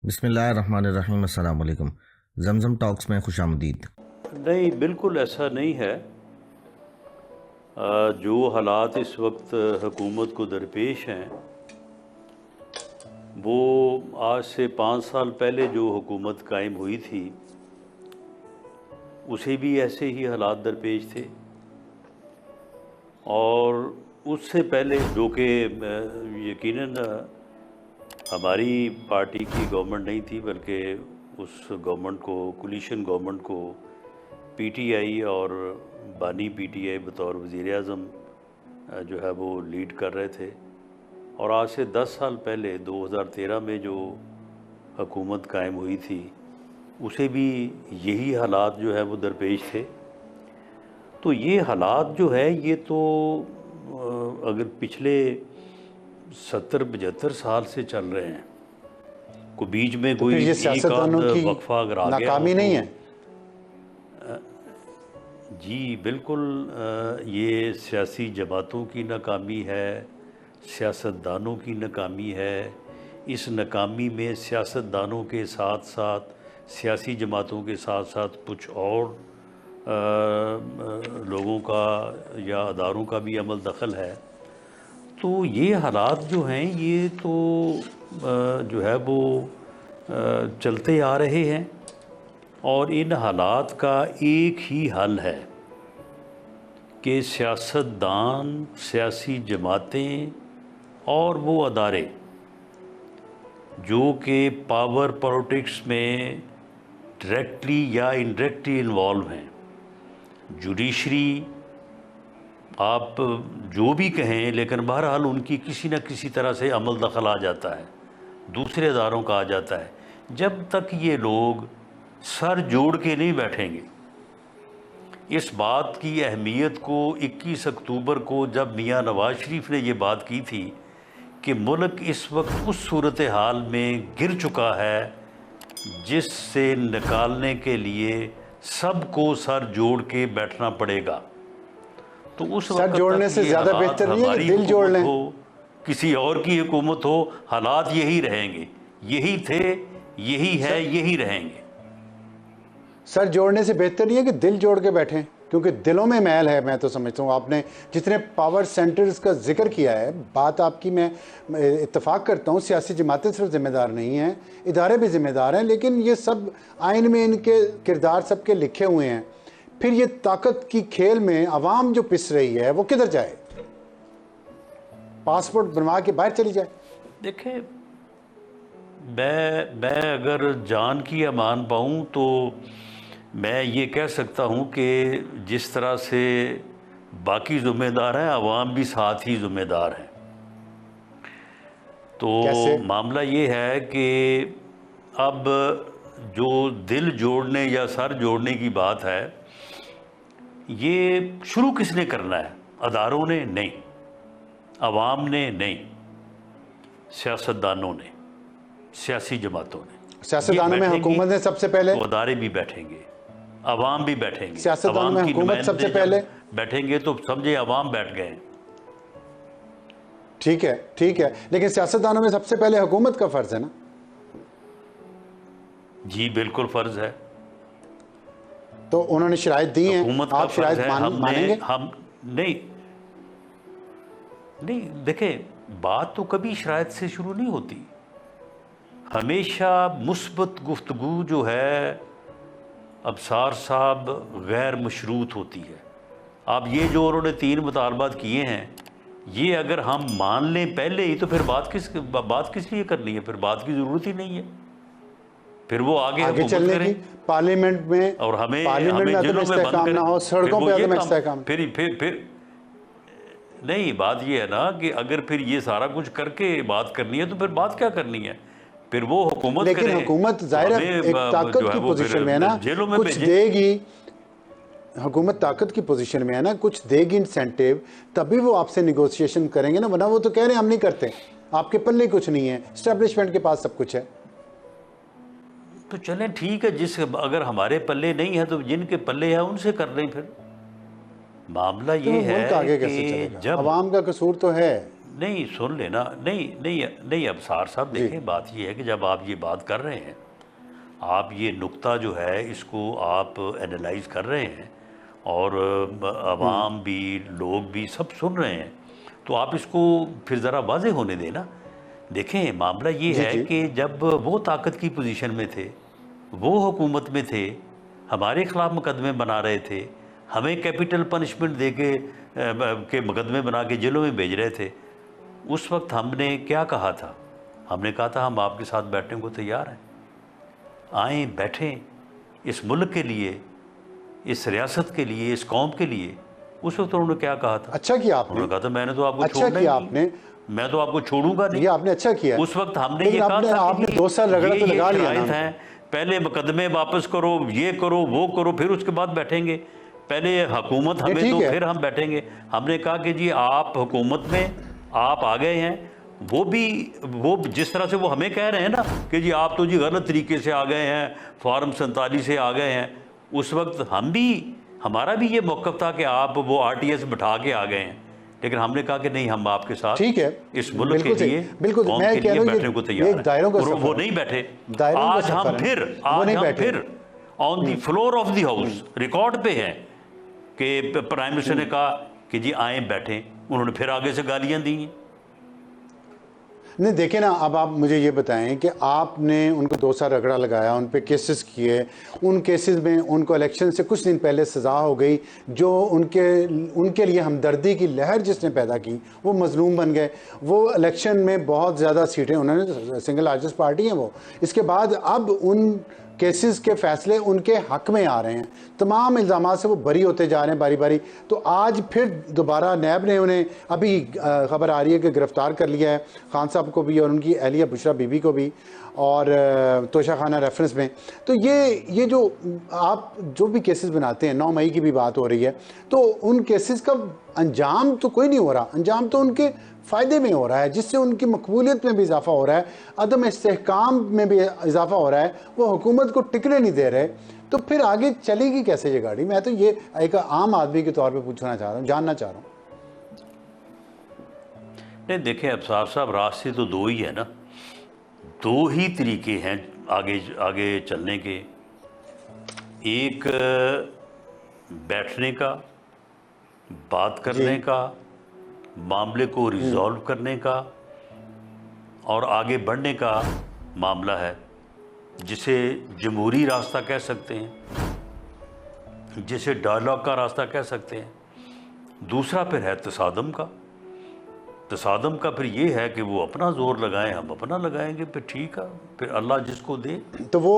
بسم اللہ الرحمن الرحیم۔ السلام علیکم۔ زمزم ٹاکس میں خوش آمدید۔ نہیں، بالکل ایسا نہیں ہے۔ جو حالات اس وقت حکومت کو درپیش ہیں وہ آج سے 5 سال پہلے جو حکومت قائم ہوئی تھی اسے بھی ایسے ہی حالات درپیش تھے، اور اس سے پہلے جو کہ یقیناً ہماری پارٹی کی گورنمنٹ نہیں تھی، بلکہ اس گورنمنٹ کو، کولیشن گورنمنٹ کو پی ٹی آئی اور بانی پی ٹی آئی بطور وزیر اعظم جو ہے وہ لیڈ کر رہے تھے، اور آج سے 10 سال پہلے 2013 میں جو حکومت قائم ہوئی تھی اسے بھی یہی حالات جو ہے وہ درپیش تھے۔ تو یہ حالات جو ہے یہ تو اگر پچھلے 70-75 سال سے چل رہے ہیں، کو بیچ میں تو پھر کوئی یہ ایک سیاستدانوں آدھ کی وقفہ اگر آ گیا ناکامی نہیں ہے؟ جی بالکل، یہ سیاسی جماعتوں کی ناکامی ہے، سیاستدانوں کی ناکامی ہے۔ اس ناکامی میں سیاستدانوں کے ساتھ ساتھ، سیاسی جماعتوں کے ساتھ ساتھ کچھ اور لوگوں کا یا اداروں کا بھی عمل دخل ہے۔ تو یہ حالات جو ہیں یہ تو جو ہے وہ چلتے آ رہے ہیں، اور ان حالات کا ایک ہی حل ہے کہ سیاستدان، سیاسی جماعتیں اور وہ ادارے جو کہ پاور پولیٹکس میں ڈائریکٹلی یا انڈائریکٹلی انوالو ہیں، جوڈیشری آپ جو بھی کہیں، لیکن بہرحال ان کی کسی نہ کسی طرح سے عمل دخل آ جاتا ہے، دوسرے اداروں کا آ جاتا ہے۔ جب تک یہ لوگ سر جوڑ کے نہیں بیٹھیں گے، اس بات کی اہمیت کو 21 اکتوبر کو جب میاں نواز شریف نے یہ بات کی تھی کہ ملک اس وقت اس صورتحال میں گر چکا ہے جس سے نکالنے کے لیے سب کو سر جوڑ کے بیٹھنا پڑے گا، تو اس سر وقت جوڑنے تک سے یہ زیادہ حالات، بہتر نہیں ہے ہماری کہ دل جوڑ حکومت لیں؟ ہو، کسی اور کی حکومت ہو، حالات یہی رہیں گے، یہی تھے، یہی ہے، یہی رہیں گے۔ سر جوڑنے سے بہتر نہیں ہے کہ دل جوڑ کے بیٹھیں؟ کیونکہ دلوں میں میل ہے۔ میں تو سمجھتا ہوں آپ نے جتنے پاور سینٹرز کا ذکر کیا ہے، بات آپ کی میں اتفاق کرتا ہوں، سیاسی جماعتیں صرف ذمہ دار نہیں ہیں، ادارے بھی ذمہ دار ہیں، لیکن یہ سب آئین میں ان کے کردار سب کے لکھے ہوئے ہیں۔ پھر یہ طاقت کی کھیل میں عوام جو پس رہی ہے وہ کدھر جائے؟ پاسپورٹ بنوا کے باہر چلی جائے؟ دیکھیں، میں اگر جان کی امان پاؤں تو میں یہ کہہ سکتا ہوں کہ جس طرح سے باقی ذمہ دار ہیں، عوام بھی ساتھ ہی ذمہ دار ہیں۔ تو کیسے؟ معاملہ یہ ہے کہ اب جو دل جوڑنے یا سر جوڑنے کی بات ہے، یہ شروع کس نے کرنا ہے؟ اداروں نے نہیں، عوام نے نہیں، سیاستدانوں نے، سیاسی جماعتوں نے۔ سیاستدانوں میں حکومت نے سب سے پہلے، تو ادارے بھی بیٹھیں گے، عوام بھی بیٹھیں گے۔ سیاستدانوں عوام میں کی حکومت سب سے نمائندے پہلے، جب بیٹھیں گے تو سمجھے عوام بیٹھ گئے ہیں۔ ٹھیک ہے ٹھیک ہے، لیکن سیاستدانوں میں سب سے پہلے حکومت کا فرض ہے نا؟ جی بالکل فرض ہے، تو انہوں نے شرائط دی ہیں، حکومت کا آپ فرض شرائط ہے۔ مانیں گے؟ ہم نہیں دیکھیں، بات تو کبھی شرائط سے شروع نہیں ہوتی، ہمیشہ مثبت گفتگو جو ہے ابصار صاحب غیر مشروط ہوتی ہے۔ اب یہ جو انہوں نے 3 مطالبات کیے ہیں، یہ اگر ہم مان لیں پہلے ہی تو پھر بات کس لیے کرنی ہے؟ پھر بات کی ضرورت ہی نہیں ہے، پھر وہ آگے حکومت چلنے کریں کی پارلیمنٹ میں، اور ہمیں پارلیمنٹ میں عدم جیلوں میں بند استحکام کریں۔ نہ ہو، پھر سڑکوں وہ پہ یہ عدم کام، استحکام۔ پھر نہیں، بات یہ ہے نا کہ اگر پھر یہ سارا کچھ کر کے بات کرنی ہے تو پھر بات کیا کرنی ہے؟ پھر وہ حکومت لیکن کرے حکومت تو ظاہر ہے ہمیں ایک طاقت جو ہے کی وہ پوزیشن میں ہے پھر نا، جیلوں میں کچھ بھیجیں۔ دے گی، حکومت طاقت کی پوزیشن میں ہے نا، کچھ دے گی انسینٹیو، تبھی وہ آپ سے نیگوسیشن کریں گے نا، ورنہ وہ تو کہہ رہے ہیں ہم نہیں کرتے، آپ کے پلے کچھ نہیں ہے، اسٹیبلشمنٹ کے پاس سب کچھ ہے۔ تو چلیں ٹھیک ہے، اگر ہمارے پلے نہیں ہے تو جن کے پلے ہیں ان سے کر لیں۔ پھر معاملہ تو یہ ملک ہے آگے کہ کیسے چلے گا؟ جب عوام کا قصور تو ہے۔ نہیں سن لینا، نہیں ابصار صاحب دیکھیں، بات یہ ہے کہ جب آپ یہ بات کر رہے ہیں، آپ یہ نقطہ جو ہے اس کو آپ انالائز کر رہے ہیں اور عوام بھی لوگ بھی سب سن رہے ہیں، تو آپ اس کو پھر ذرا واضح ہونے دیں نا۔ دیکھیں معاملہ یہ ہے کہ جب وہ طاقت کی پوزیشن میں تھے، وہ حکومت میں تھے، ہمارے خلاف مقدمے بنا رہے تھے، ہمیں کیپٹل پنشمنٹ دے کے مقدمے بنا کے جیلوں میں بھیج رہے تھے، اس وقت ہم نے کیا کہا تھا؟ ہم نے کہا تھا ہم آپ کے ساتھ بیٹھنے کو تیار ہیں، آئیں بیٹھیں اس ملک کے لیے، اس ریاست کے لیے، اس قوم کے لیے۔ اس وقت انہوں نے کیا کہا تھا؟ اچھا کیا آپ انہوں نے، نے کہا تھا میں نے تو آپ کو اچھا چھوڑنا ہی کیا آپ نے، نہیں، میں تو آپ کو چھوڑوں گا نہیں۔ یہ آپ نے اچھا کیا۔ اس وقت ہم نے لیکن یہ کہا تھا آپ نے 2 سال رگڑا تو لگا لیا شرائط نا۔ ہیں، پہلے مقدمے واپس کرو، یہ کرو وہ کرو، پھر اس کے بعد بیٹھیں گے، پہلے حکومت ہمیں ٹھیک دو ہے۔ پھر ہم بیٹھیں گے۔ ہم نے کہا کہ جی آپ حکومت میں آپ آ گئے ہیں، وہ جس طرح سے وہ ہمیں کہہ رہے ہیں نا کہ جی آپ تو جی غلط طریقے سے آ گئے ہیں، فارم 47 سے آ گئے ہیں، اس وقت ہمارا بھی یہ موقف تھا کہ آپ وہ RTS بٹھا کے آ گئے ہیں، لیکن ہم نے کہا کہ نہیں ہم آپ کے ساتھ ٹھیک ہے، اس ملک کے لیے، بالکل قوم میں کے کہہ لیے رہا ہوں بیٹھنے کو تیار ہیں، دائروں کا اور سفر وہ ہے۔ نہیں بیٹھے۔ دائروں کا آج سفر ہم ہے، پھر وہ نہیں آج ہم بیٹھے۔ پھر on the floor of the house record پہ ہیں کہ پرائم منسٹر نے کہا کہ جی آئیں بیٹھیں، انہوں نے پھر آگے سے گالیاں دی ہیں۔ نہیں دیکھیں نا، اب آپ مجھے یہ بتائیں کہ آپ نے ان کو 2 سال رگڑا لگایا، ان پہ کیسز کیے، ان کیسز میں ان کو الیکشن سے کچھ دن پہلے سزا ہو گئی، جو ان کے لیے ہمدردی کی لہر جس نے پیدا کی وہ مظلوم بن گئے، وہ الیکشن میں بہت زیادہ سیٹیں انہوں نے، سنگل لارجسٹ پارٹی ہیں وہ، اس کے بعد اب ان کیسز کے فیصلے ان کے حق میں آ رہے ہیں، تمام الزامات سے وہ بری ہوتے جا رہے ہیں باری باری، تو آج پھر دوبارہ نیب نے انہیں ابھی خبر آ رہی ہے کہ گرفتار کر لیا ہے، خان صاحب کو بھی اور ان کی اہلیہ بشرا بی بی کو بھی، اور توشہ خانہ ریفرنس میں۔ تو یہ جو آپ جو بھی کیسز بناتے ہیں، 9 مئی کی بھی بات ہو رہی ہے، تو ان کیسز کا انجام تو کوئی نہیں ہو رہا، انجام تو ان کے فائدے میں ہو رہا ہے، جس سے ان کی مقبولیت میں بھی اضافہ ہو رہا ہے، عدم استحکام میں بھی اضافہ ہو رہا ہے، وہ حکومت کو ٹکنے نہیں دے رہے، تو پھر آگے چلے گی کیسے یہ گاڑی؟ میں تو یہ ایک عام آدمی کے طور پہ پوچھنا چاہ رہا ہوں، جاننا چاہ رہا ہوں۔ نہیں دیکھیں ابصار صاحب، راستے تو 2 ہی ہیں نا، 2 ہی طریقے ہیں آگے چلنے کے، ایک بیٹھنے کا، بات کرنے کا، معاملے کو ریزالو کرنے کا اور آگے بڑھنے کا معاملہ ہے، جسے جمہوری راستہ کہہ سکتے ہیں، جسے ڈائلاگ کا راستہ کہہ سکتے ہیں۔ دوسرا پھر ہے تصادم کا۔ تصادم کا پھر یہ ہے کہ وہ اپنا زور لگائیں، ہم اپنا لگائیں گے، پھر ٹھیک ہے، پھر اللہ جس کو دے۔ تو وہ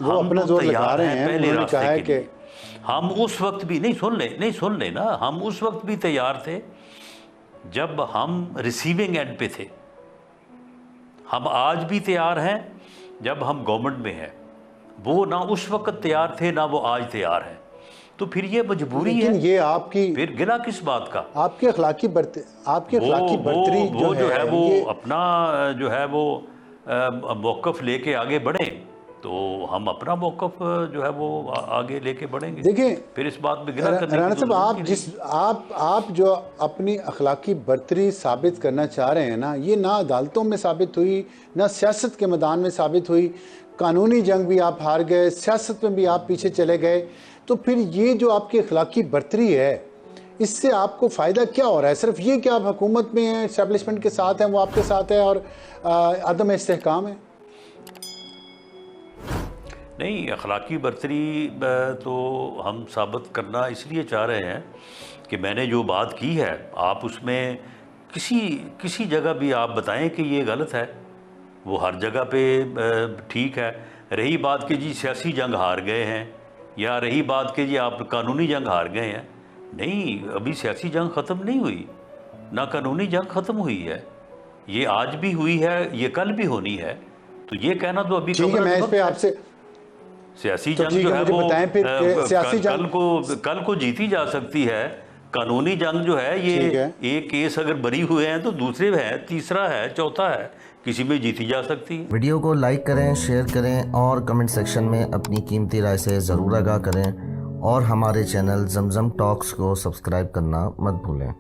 ہم اپنا تو زور لگا تیار رہے ہیں ہیں، پہلے انہوں نے کہا راستے ہے کے کہ لیے۔ ہم اس وقت بھی نہیں سن لیں نا، ہم اس وقت بھی تیار تھے جب ہم ریسیونگ اینڈ پہ تھے، ہم آج بھی تیار ہیں جب ہم گورنمنٹ میں ہیں، وہ نہ اس وقت تیار تھے نہ وہ آج تیار ہیں، تو پھر یہ مجبوری ہے، لیکن یہ آپ کی، پھر گلا کس بات کا؟ آپ کی اخلاقی برتری وہ جو ہے وہ یہ اپنا جو ہے وہ موقف لے کے آگے بڑھیں، تو ہم اپنا موقف جو ہے وہ آگے لے کے بڑھیں گے۔ دیکھیں پھر اس بات میں گلا کرنے رانا کی تو صاحب، ضرورت ہی نہیں۔ آپ جو اپنی اخلاقی برتری ثابت کرنا چاہ رہے ہیں نا، یہ نہ عدالتوں میں ثابت ہوئی، نہ سیاست کے میدان میں ثابت ہوئی، قانونی جنگ بھی آپ ہار گئے، سیاست میں بھی آپ پیچھے چلے گئے، تو پھر یہ جو آپ کی اخلاقی برتری ہے، اس سے آپ کو فائدہ کیا ہو رہا ہے؟ صرف یہ کہ آپ حکومت میں ہیں، اسٹیبلشمنٹ کے ساتھ ہیں، وہ آپ کے ساتھ ہے، اور عدم استحکام ہے؟ نہیں، اخلاقی برتری تو ہم ثابت کرنا اس لیے چاہ رہے ہیں کہ میں نے جو بات کی ہے، آپ اس میں کسی جگہ بھی آپ بتائیں کہ یہ غلط ہے، وہ ہر جگہ پہ ٹھیک ہے۔ رہی بات کہ جی سیاسی جنگ ہار گئے ہیں، یا رہی بات کہ جی آپ قانونی جنگ ہار گئے ہیں، نہیں، ابھی سیاسی جنگ ختم نہیں ہوئی، نہ قانونی جنگ ختم ہوئی ہے، یہ آج بھی ہوئی ہے، یہ کل بھی ہونی ہے، تو یہ کہنا تو ابھی ٹھیک ہے، میں اس پہ آپ سے سیاسی تو جنگ ٹھیک جو ہے، ہے مجھے وہ بتائیں پھر کہ سیاسی جنگ کل کو جیتی جا سکتی ہے، قانونی جنگ جو ہے ٹھیک یہ ہے، ایک کیس اگر بری ہوئے ہیں تو دوسرے ہے، تیسرا ہے، چوتھا ہے، کسی میں جیتی جا سکتی ہے۔ ویڈیو کو لائک کریں، شیئر کریں اور کمنٹ سیکشن میں اپنی قیمتی رائے سے ضرور آگاہ کریں، اور ہمارے چینل زمزم ٹاکس کو سبسکرائب کرنا مت بھولیں۔